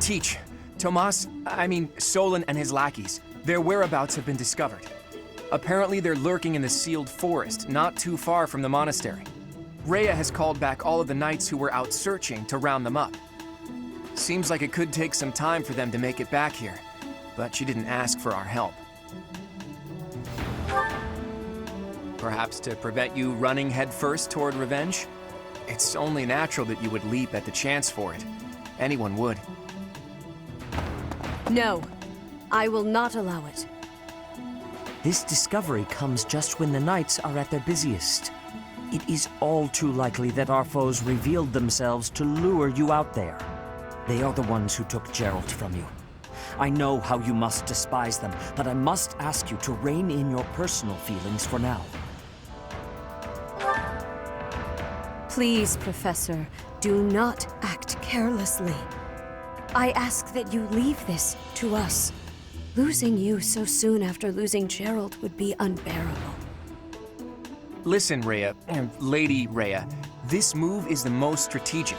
Teach, Solon and his lackeys, their whereabouts have been discovered. Apparently they're lurking in the sealed forest, not too far from the monastery. Rhea has called back all of the knights who were out searching to round them up. Seems like it could take some time for them to make it back here, but she didn't ask for our help. Perhaps to prevent you running headfirst toward revenge? It's only natural that you would leap at the chance for it. Anyone would. No, I will not allow it. This discovery comes just when the knights are at their busiest. It is all too likely that our foes revealed themselves to lure you out there. They are the ones who took Geralt from you. I know how you must despise them, but I must ask you to rein in your personal feelings for now. Please, Professor, do not act carelessly. I ask that you leave this to us. Losing you so soon after losing Geralt would be unbearable. Listen, Rhea, and Lady Rhea, this move is the most strategic.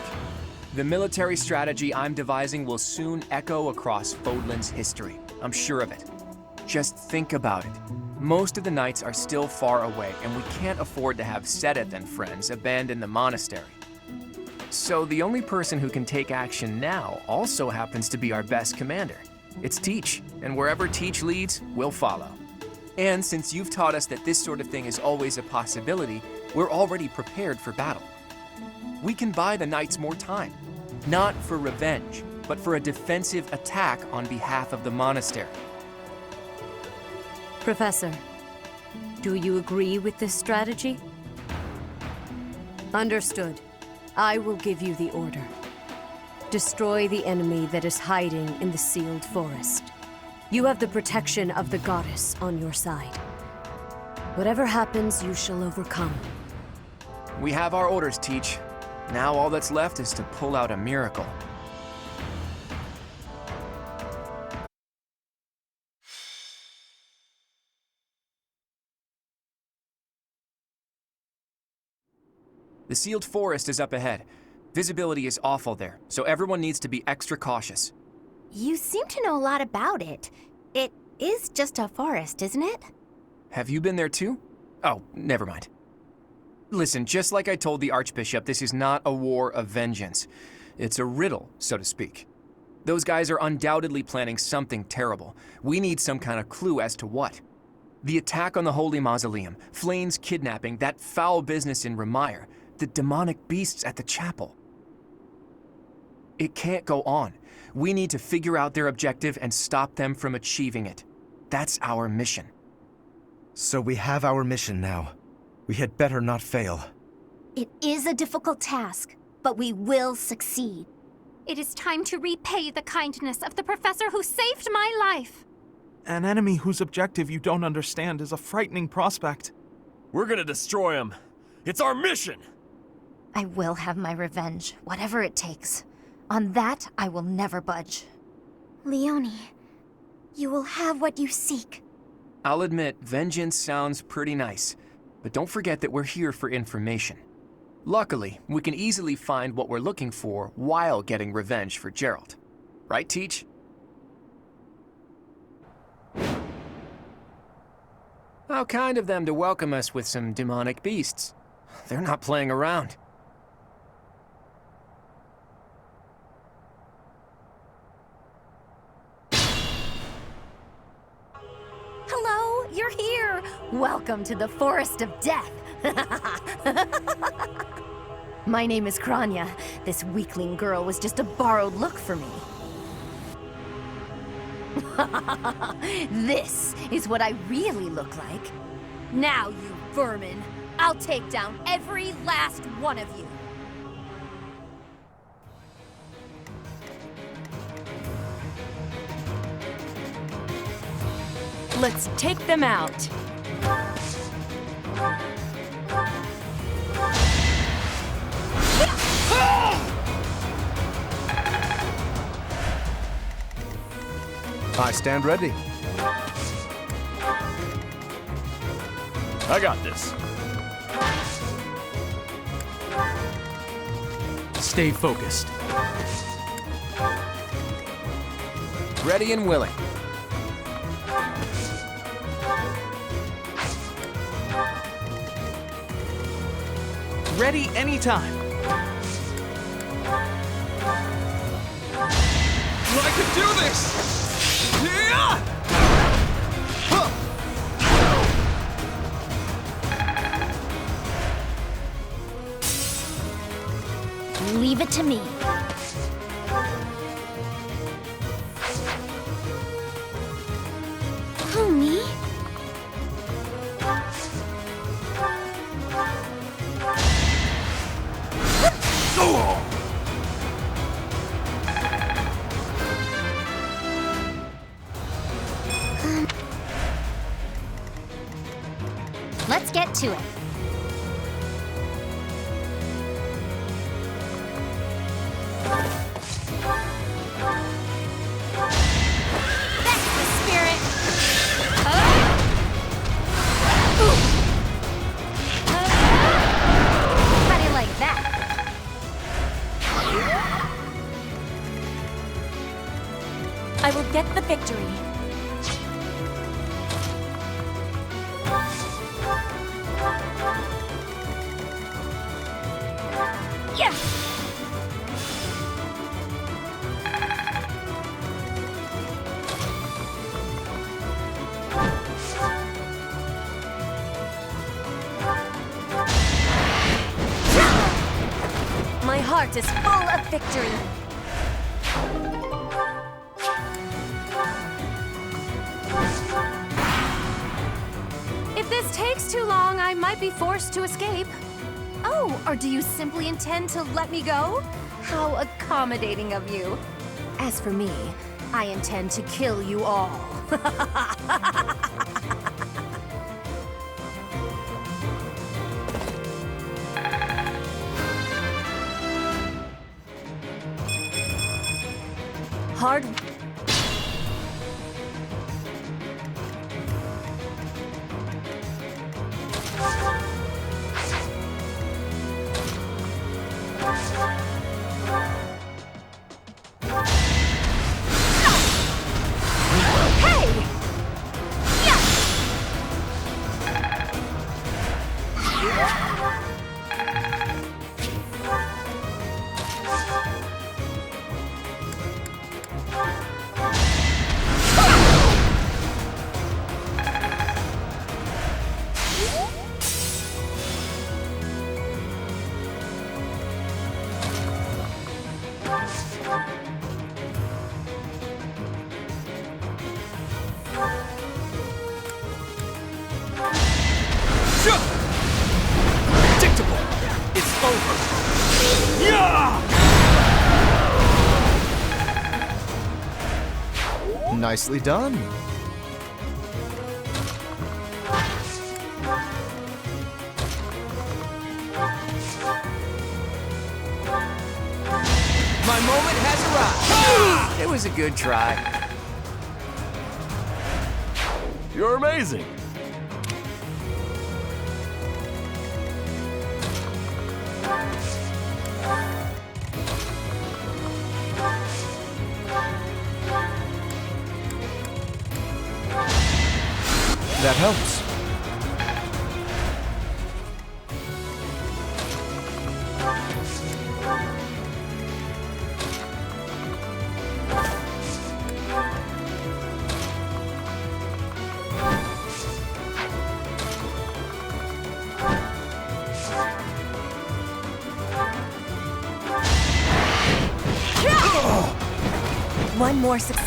The military strategy I'm devising will soon echo across Fodlan's history. I'm sure of it. Just think about it. Most of the knights are still far away, and we can't afford to have Sedith and friends abandon the monastery. So the only person who can take action now also happens to be our best commander. It's Teach, and wherever Teach leads, we'll follow. And since you've taught us that this sort of thing is always a possibility, we're already prepared for battle. We can buy the knights more time, not for revenge, but for a defensive attack on behalf of the monastery. Professor, do you agree with this strategy? Understood. I will give you the order. Destroy the enemy that is hiding in the sealed forest. You have the protection of the goddess on your side. Whatever happens, you shall overcome. We have our orders, Teach. Now all that's left is to pull out a miracle. The sealed forest is up ahead. Visibility is awful there, so everyone needs to be extra cautious. You seem to know a lot about it. It is just a forest, isn't it? Have you been there too? Oh, never mind. Listen, just like I told the Archbishop, this is not a war of vengeance. It's a riddle, so to speak. Those guys are undoubtedly planning something terrible. We need some kind of clue as to what. The attack on the Holy Mausoleum, Flayn's kidnapping, that foul business in Remire, the demonic beasts at the chapel. It can't go on. We need to figure out their objective and stop them from achieving it. That's our mission. So we have our mission now. We had better not fail. It is a difficult task, but we will succeed. It is time to repay the kindness of the professor who saved my life. An enemy whose objective you don't understand is a frightening prospect. We're gonna destroy him. It's our mission! I will have my revenge, whatever it takes. On that, I will never budge. Leonie, you will have what you seek. I'll admit, vengeance sounds pretty nice, but don't forget that we're here for information. Luckily, we can easily find what we're looking for while getting revenge for Geralt. Right, Teach? How kind of them to welcome us with some demonic beasts. They're not playing around. Hello, you're here! Welcome to the Forest of Death! My name is Kranya. This weakling girl was just a borrowed look for me. This is what I really look like. Now, you vermin, I'll take down every last one of you. Let's take them out. I stand ready. I got this. Stay focused. Ready and willing. Ready anytime. I can do this! Yeah! Leave it to me. Who, me? Let's get to it. That's the spirit. How do you like that? I will get the victory. Yeah! My heart is full of victory. If this takes too long, I might be forced to escape. Oh, or do you simply intend to let me go? How accommodating of you. As for me, I intend to kill you all. Hard. Predictable! It's over! Yeah! Nicely done. My moment has arrived. It was a good try. You're amazing! That helps. One more success.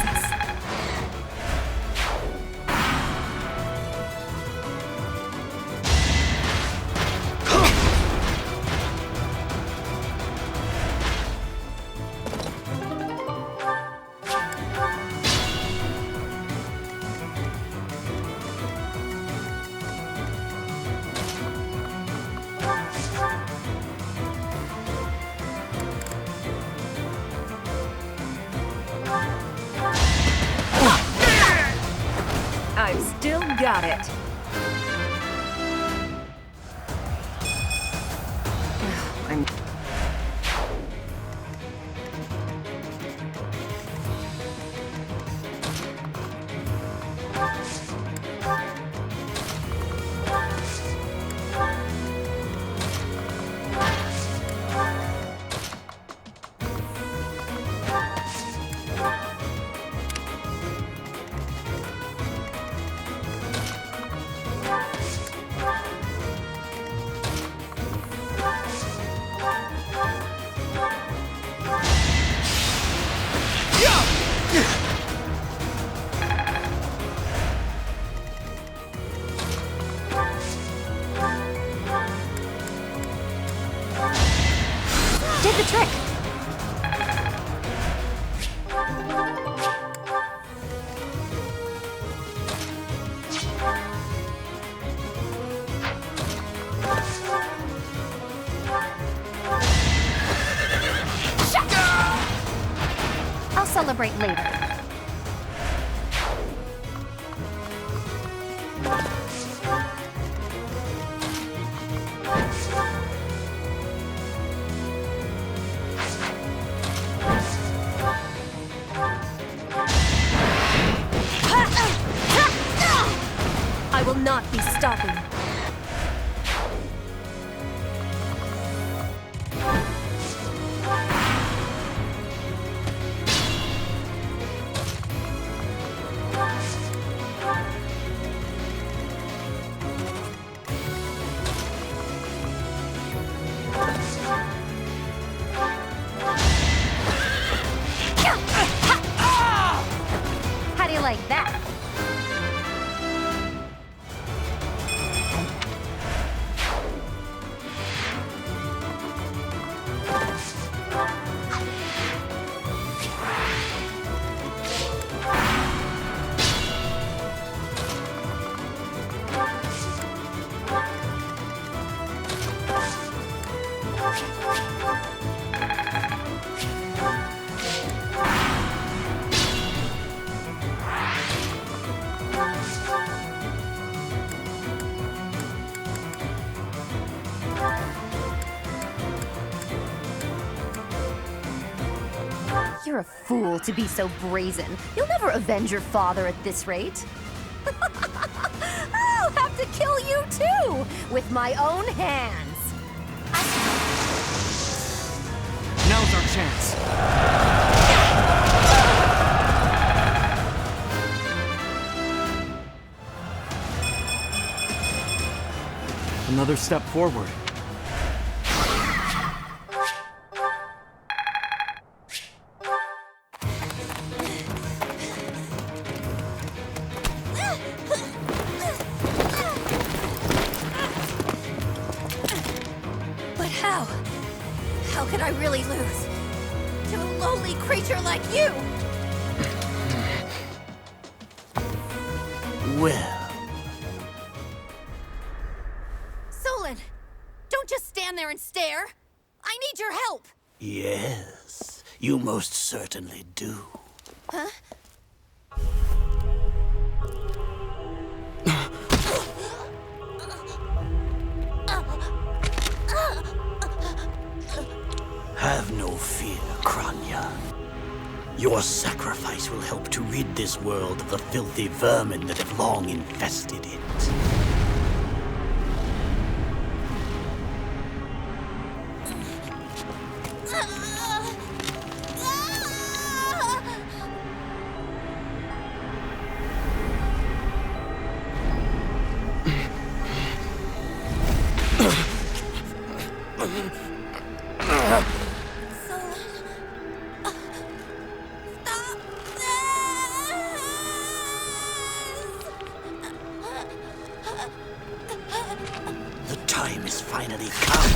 I've still got it. I'm... Did the trick! I'll celebrate later. I will not be stopping. How do you like that? You're a fool to be so brazen. You'll never avenge your father at this rate. I'll have to kill you too, with my own hands. Now's our chance. Another step forward. But how? How could I really lose? To a lowly creature like you! Well, Solon! Don't just stand there and stare! I need your help! yes, you most certainly do. Huh? Have no fear, Kranya. Your sacrifice will help to rid this world of the filthy vermin that have long infested it. The time has finally come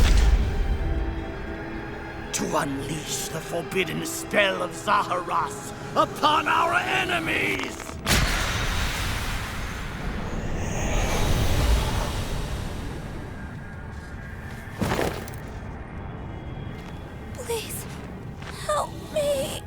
to unleash the forbidden spell of Zaharas upon our enemies! Please, help me.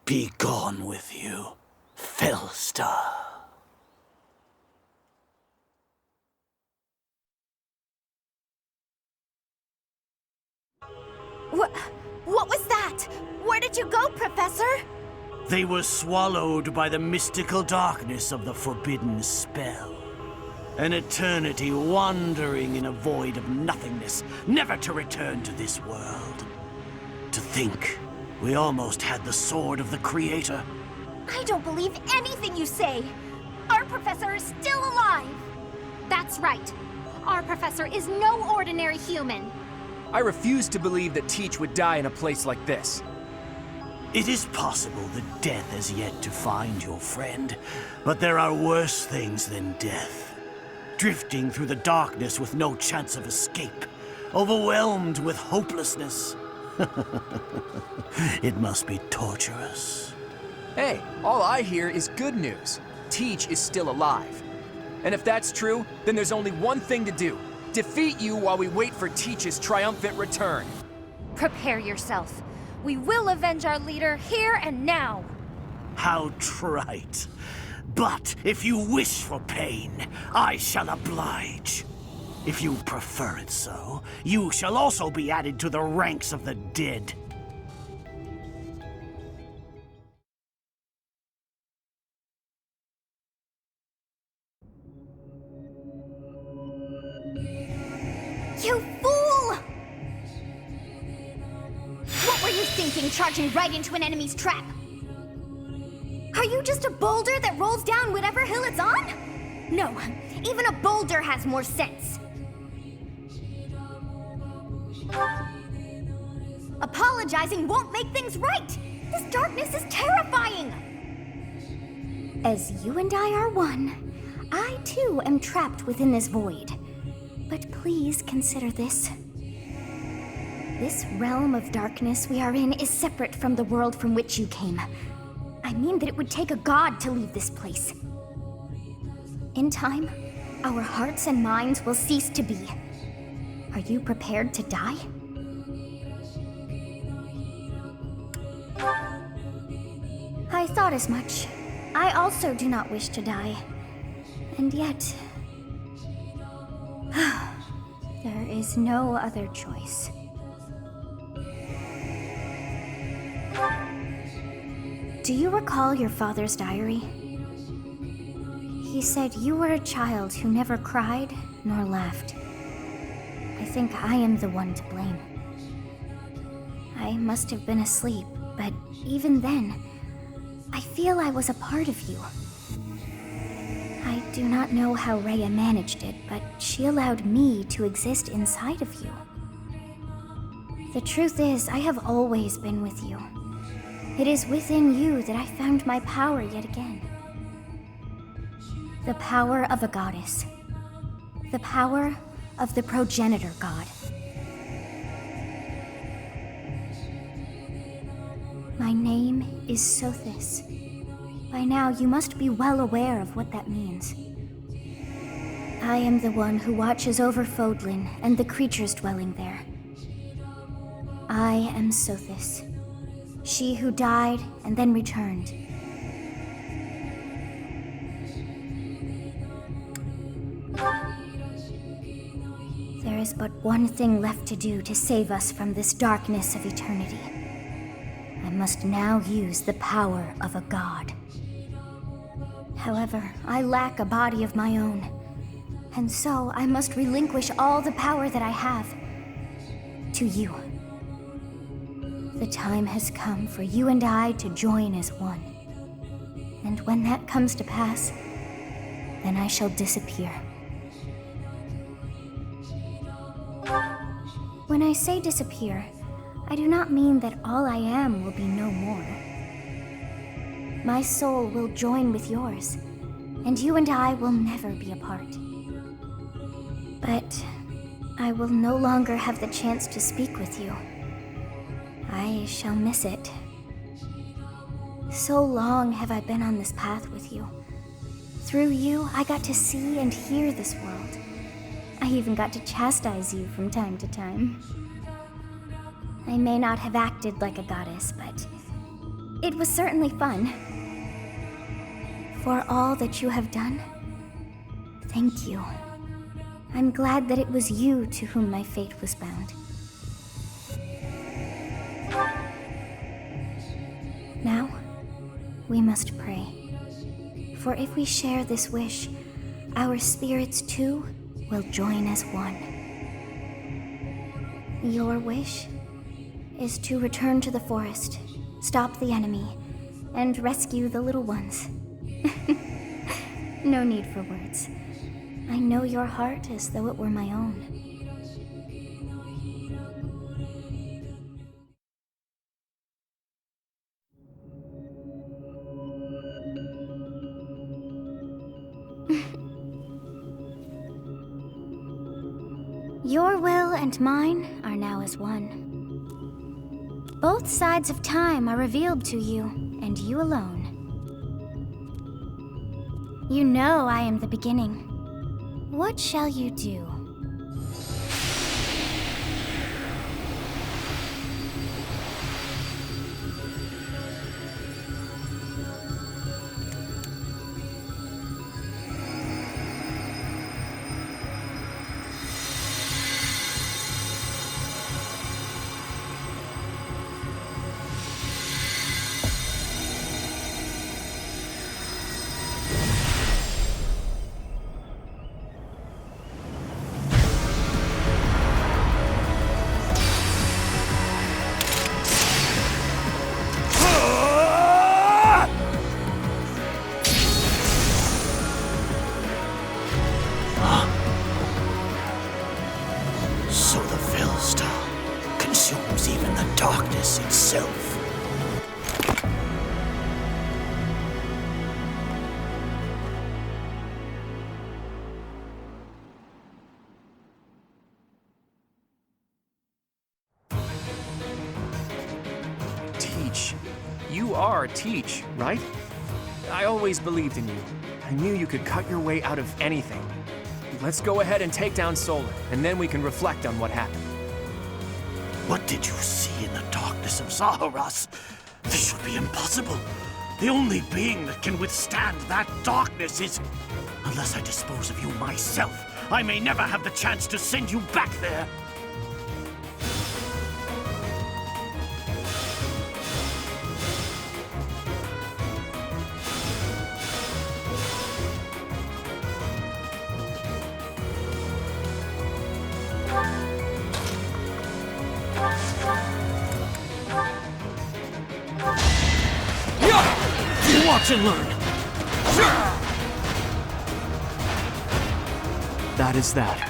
Be gone with you, Fellstar. What was that? Where did you go, Professor? They were swallowed by the mystical darkness of the forbidden spell. An eternity wandering in a void of nothingness, never to return to this world. To think We almost had the sword of the Creator. I don't believe anything you say! Our professor is still alive! That's right. Our professor is no ordinary human. I refuse to believe that Teach would die in a place like this. It is possible that death has yet to find your friend, but there are worse things than death. Drifting through the darkness with no chance of escape, overwhelmed with hopelessness. It must be torturous. Hey, all I hear is good news. Teach is still alive. And if that's true, then there's only one thing to do. Defeat you while we wait for Teach's triumphant return. Prepare yourself. We will avenge our leader here and now. How trite. But if you wish for pain, I shall oblige. If you prefer it so, you shall also be added to the ranks of the dead. You fool! What were you thinking, charging right into an enemy's trap? Are you just a boulder that rolls down whatever hill it's on? No, even a boulder has more sense. Apologizing won't make things right! This darkness is terrifying! As you and I are one, I too am trapped within this void. But please consider this. This realm of darkness we are in is separate from the world from which you came. I mean that it would take a god to leave this place. In time, our hearts and minds will cease to be. Are you prepared to die? I thought as much. I also do not wish to die. And yet... there is no other choice. Do you recall your father's diary? He said you were a child who never cried nor laughed. I think I am the one to blame. I must have been asleep, but even then, I feel I was a part of you. I do not know how Rhea managed it, but she allowed me to exist inside of you. The truth is, I have always been with you. It is within you that I found my power yet again. The power of a goddess. The power of the progenitor god. My name is Sothis. By now, you must be well aware of what that means. I am the one who watches over Fodlan and the creatures dwelling there. I am Sothis, she who died and then returned. There is but one thing left to do to save us from this darkness of eternity. I must now use the power of a god. However, I lack a body of my own, and so I must relinquish all the power that I have to you. The time has come for you and I to join as one. And when that comes to pass, then I shall disappear. When I say disappear, I do not mean that all I am will be no more. My soul will join with yours, and you and I will never be apart. But I will no longer have the chance to speak with you. I shall miss it. So long have I been on this path with you. Through you, I got to see and hear this world. I even got to chastise you from time to time. I may not have acted like a goddess, but it was certainly fun. For all that you have done, thank you. I'm glad that it was you to whom my fate was bound. Now, we must pray. For if we share this wish, our spirits too will join as one. Your wish is to return to the forest, stop the enemy, and rescue the little ones. No need for words. I know your heart as though it were my own. Your will and mine are now as one. Both sides of time are revealed to you, and you alone. You know I am the beginning. What shall you do? So the Fellstar consumes even the darkness itself. Teach. You are Teach, right? I always believed in you. I knew you could cut your way out of anything. Let's go ahead and take down Solar, and then we can reflect on what happened. What did you see in the darkness of Zaharas? This should be impossible. The only being that can withstand that darkness is... Unless I dispose of you myself, I may never have the chance to send you back there. Watch and learn. That is that.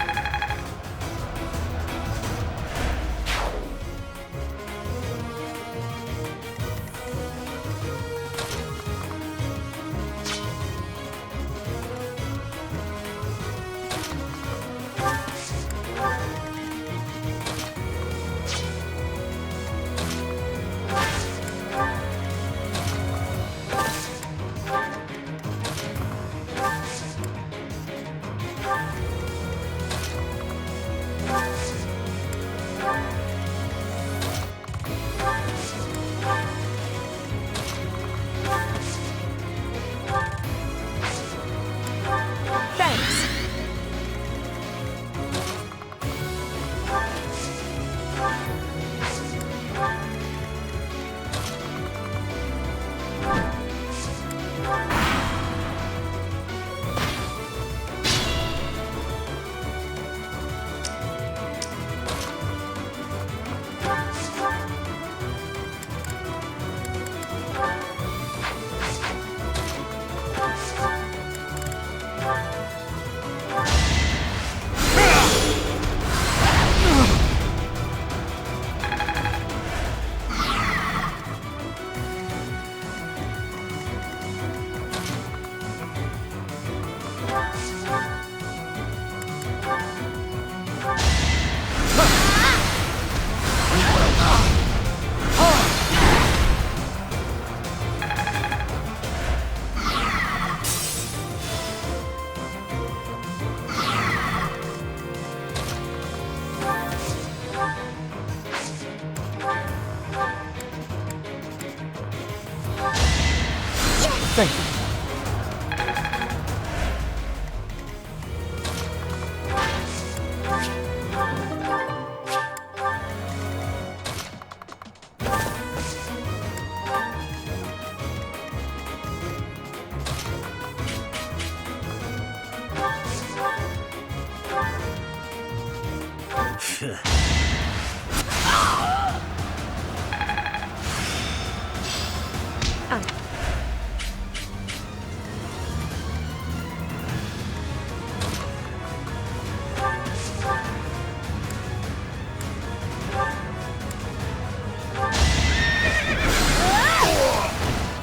Thank you.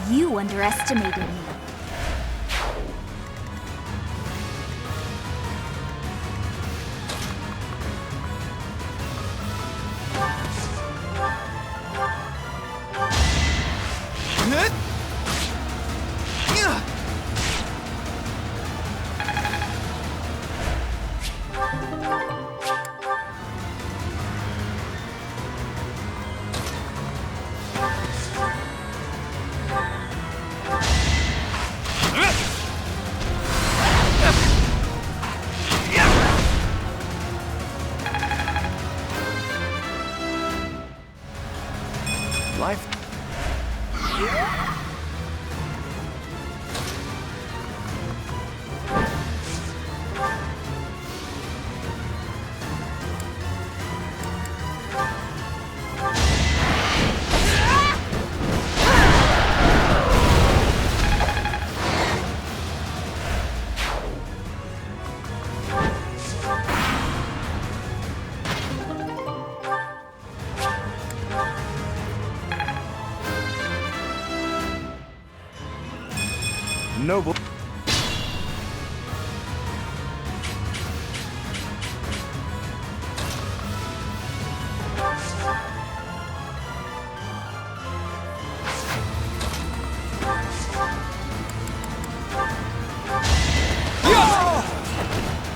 You underestimated me. Life. Noble.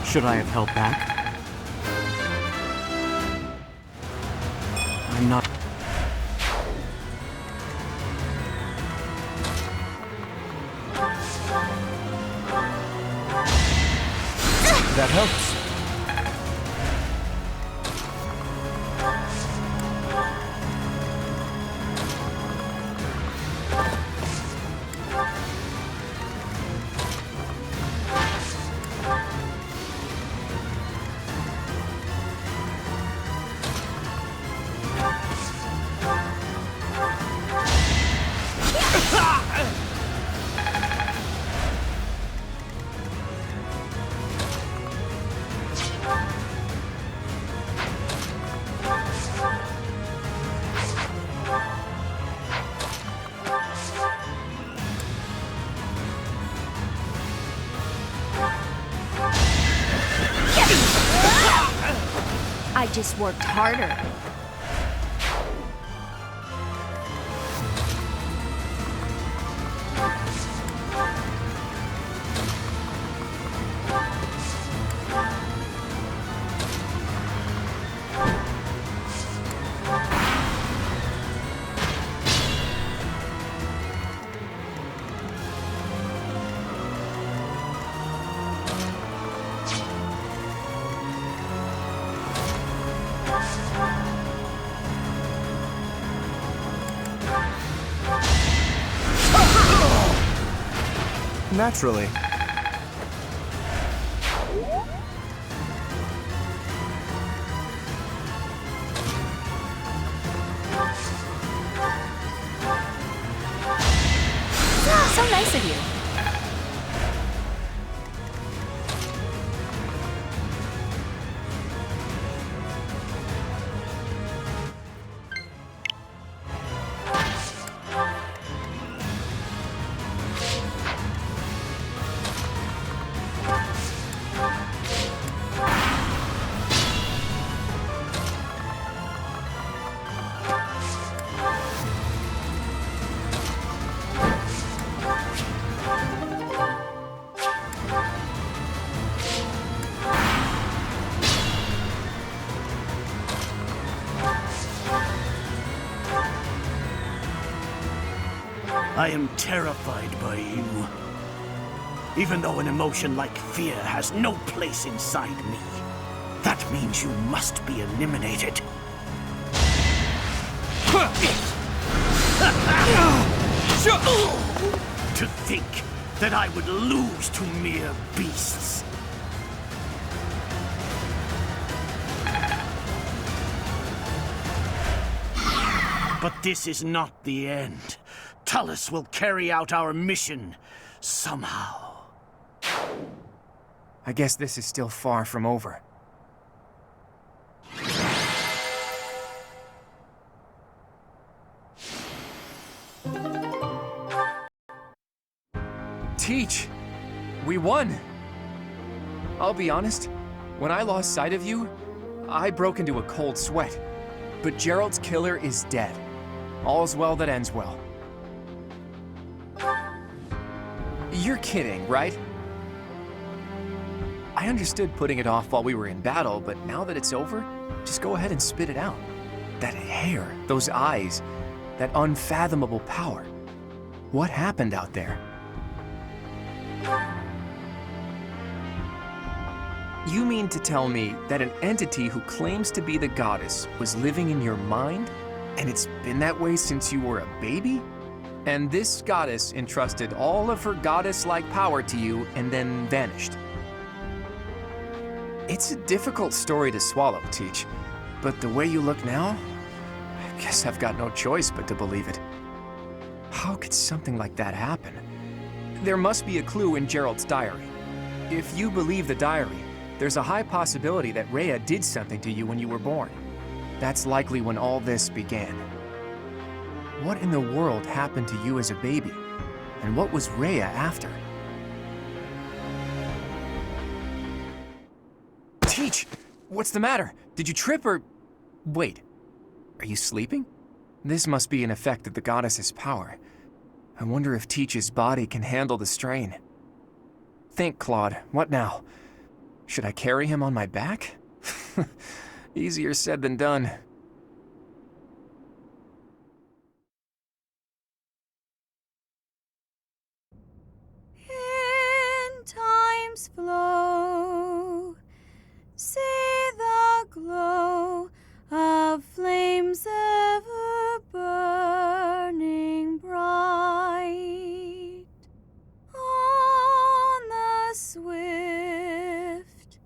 Should I have held back? I'm not... That helps. I just worked harder. Naturally. So nice of you. I am terrified by you. Even though an emotion like fear has no place inside me, that means you must be eliminated. To think that I would lose to mere beasts. But this is not the end. Tullus will carry out our mission somehow. I guess this is still far from over. Teach! We won! I'll be honest, when I lost sight of you, I broke into a cold sweat. But Gerald's killer is dead. All's well that ends well. You're kidding, right? I understood putting it off while we were in battle, but now that it's over, just go ahead and spit it out. That hair, those eyes, that unfathomable power. What happened out there? You mean to tell me that an entity who claims to be the goddess was living in your mind? And it's been that way since you were a baby? And this goddess entrusted all of her goddess-like power to you and then vanished. It's a difficult story to swallow, Teach. But the way you look now, I guess I've got no choice but to believe it. How could something like that happen? There must be a clue in Gerald's diary. If you believe the diary, there's a high possibility that Rhea did something to you when you were born. That's likely when all this began. What in the world happened to you as a baby? And what was Rhea after? Teach! What's the matter? Did you trip or... Wait, are you sleeping? This must be an effect of the goddess's power. I wonder if Teach's body can handle the strain. Think, Claude, what now? Should I carry him on my back? Easier said than done. In time's flow, see the glow of flames ever burning bright on the swift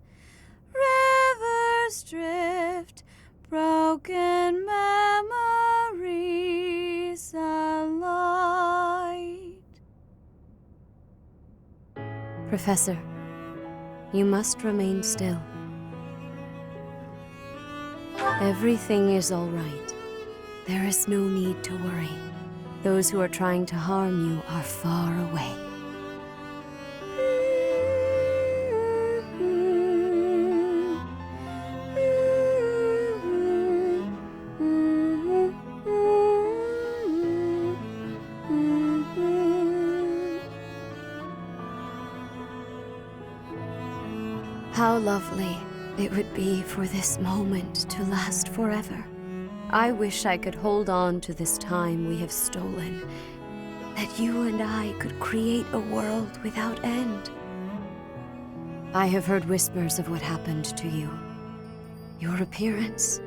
rivers drift, broken memories alight. Professor, you must remain still. Everything is all right. There is no need to worry. Those who are trying to harm you are far away. How lovely it would be for this moment to last forever. I wish I could hold on to this time we have stolen, that you and I could create a world without end. I have heard whispers of what happened to you. Your appearance.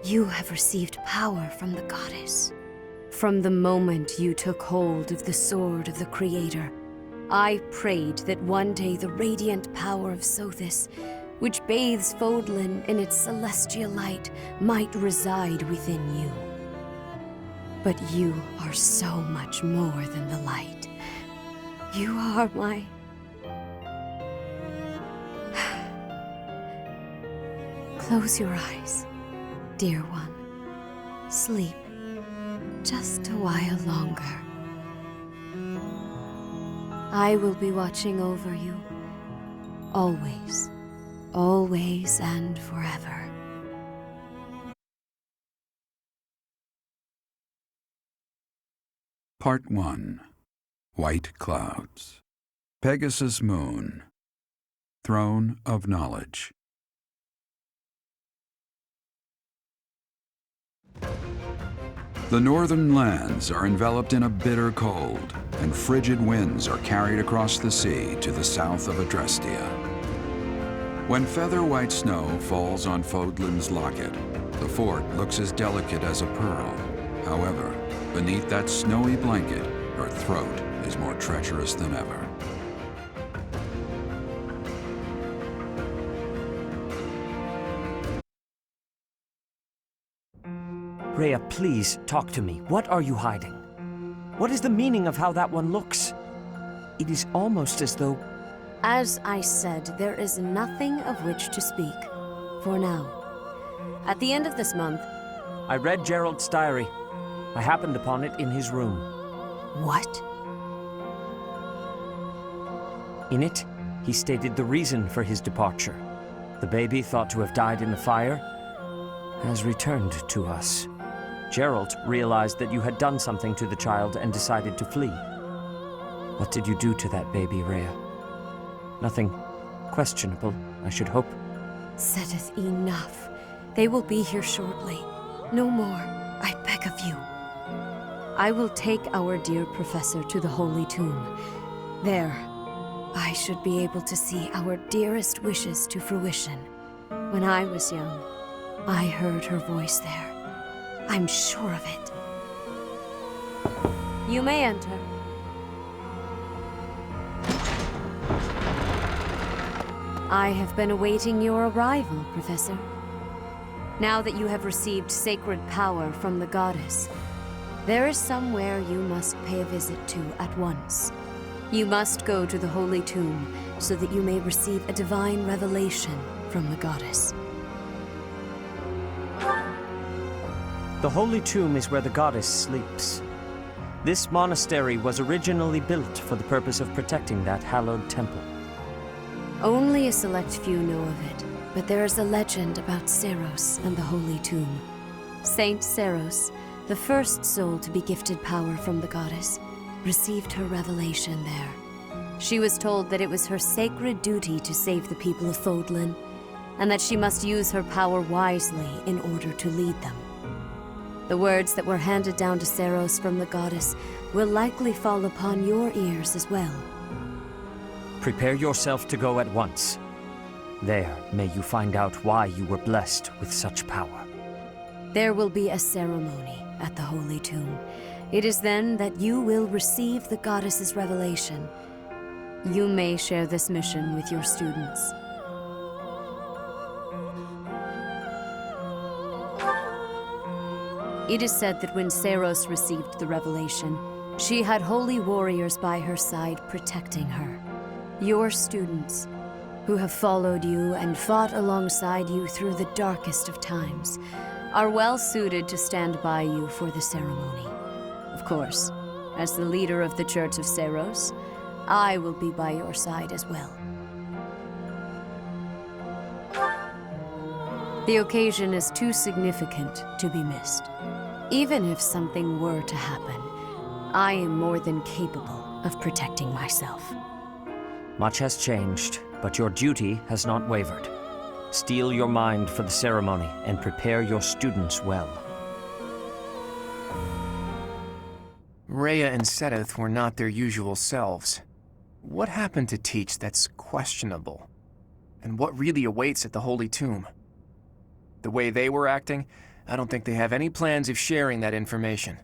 You have received power from the goddess. From the moment you took hold of the sword of the Creator, I prayed that one day the radiant power of Sothis, which bathes Fodlan in its celestial light, might reside within you. But you are so much more than the light. You are my... Close your eyes, dear one. Sleep just a while longer. I will be watching over you, always, always and forever. Part 1. White Clouds. Pegasus Moon. Throne of Knowledge. The northern lands are enveloped in a bitter cold, and frigid winds are carried across the sea to the south of Adrestia. When feather-white snow falls on Fodlan's locket, the fort looks as delicate as a pearl. However, beneath that snowy blanket, her throat is more treacherous than ever. Rhea, please, talk to me. What are you hiding? What is the meaning of how that one looks? It is almost as though... As I said, there is nothing of which to speak. For now. At the end of this month... I read Gerald's diary. I happened upon it in his room. What? In it, he stated the reason for his departure. The baby, thought to have died in the fire, has returned to us. Gerald realized that you had done something to the child and decided to flee. What did you do to that baby, Rhea? Nothing questionable, I should hope. Setteth, enough. They will be here shortly. No more, I beg of you. I will take our dear professor to the Holy Tomb. There, I should be able to see our dearest wishes to fruition. When I was young, I heard her voice there. I'm sure of it. You may enter. I have been awaiting your arrival, Professor. Now that you have received sacred power from the goddess, there is somewhere you must pay a visit to at once. You must go to the Holy Tomb so that you may receive a divine revelation from the goddess. The Holy Tomb is where the goddess sleeps. This monastery was originally built for the purpose of protecting that hallowed temple. Only a select few know of it, but there is a legend about Seiros and the Holy Tomb. Saint Seiros, the first soul to be gifted power from the goddess, received her revelation there. She was told that it was her sacred duty to save the people of Fodlan, and that she must use her power wisely in order to lead them. The words that were handed down to Seiros from the goddess will likely fall upon your ears as well. Prepare yourself to go at once. There, may you find out why you were blessed with such power. There will be a ceremony at the Holy Tomb. It is then that you will receive the goddess's revelation. You may share this mission with your students. It is said that when Seiros received the revelation, she had holy warriors by her side protecting her. Your students, who have followed you and fought alongside you through the darkest of times, are well suited to stand by you for the ceremony. Of course, as the leader of the Church of Seiros, I will be by your side as well. The occasion is too significant to be missed. Even if something were to happen, I am more than capable of protecting myself. Much has changed, but your duty has not wavered. Steel your mind for the ceremony and prepare your students well. Rhea and Seteth were not their usual selves. What happened to teach that's questionable? And what really awaits at the Holy Tomb? The way they were acting, I don't think they have any plans of sharing that information.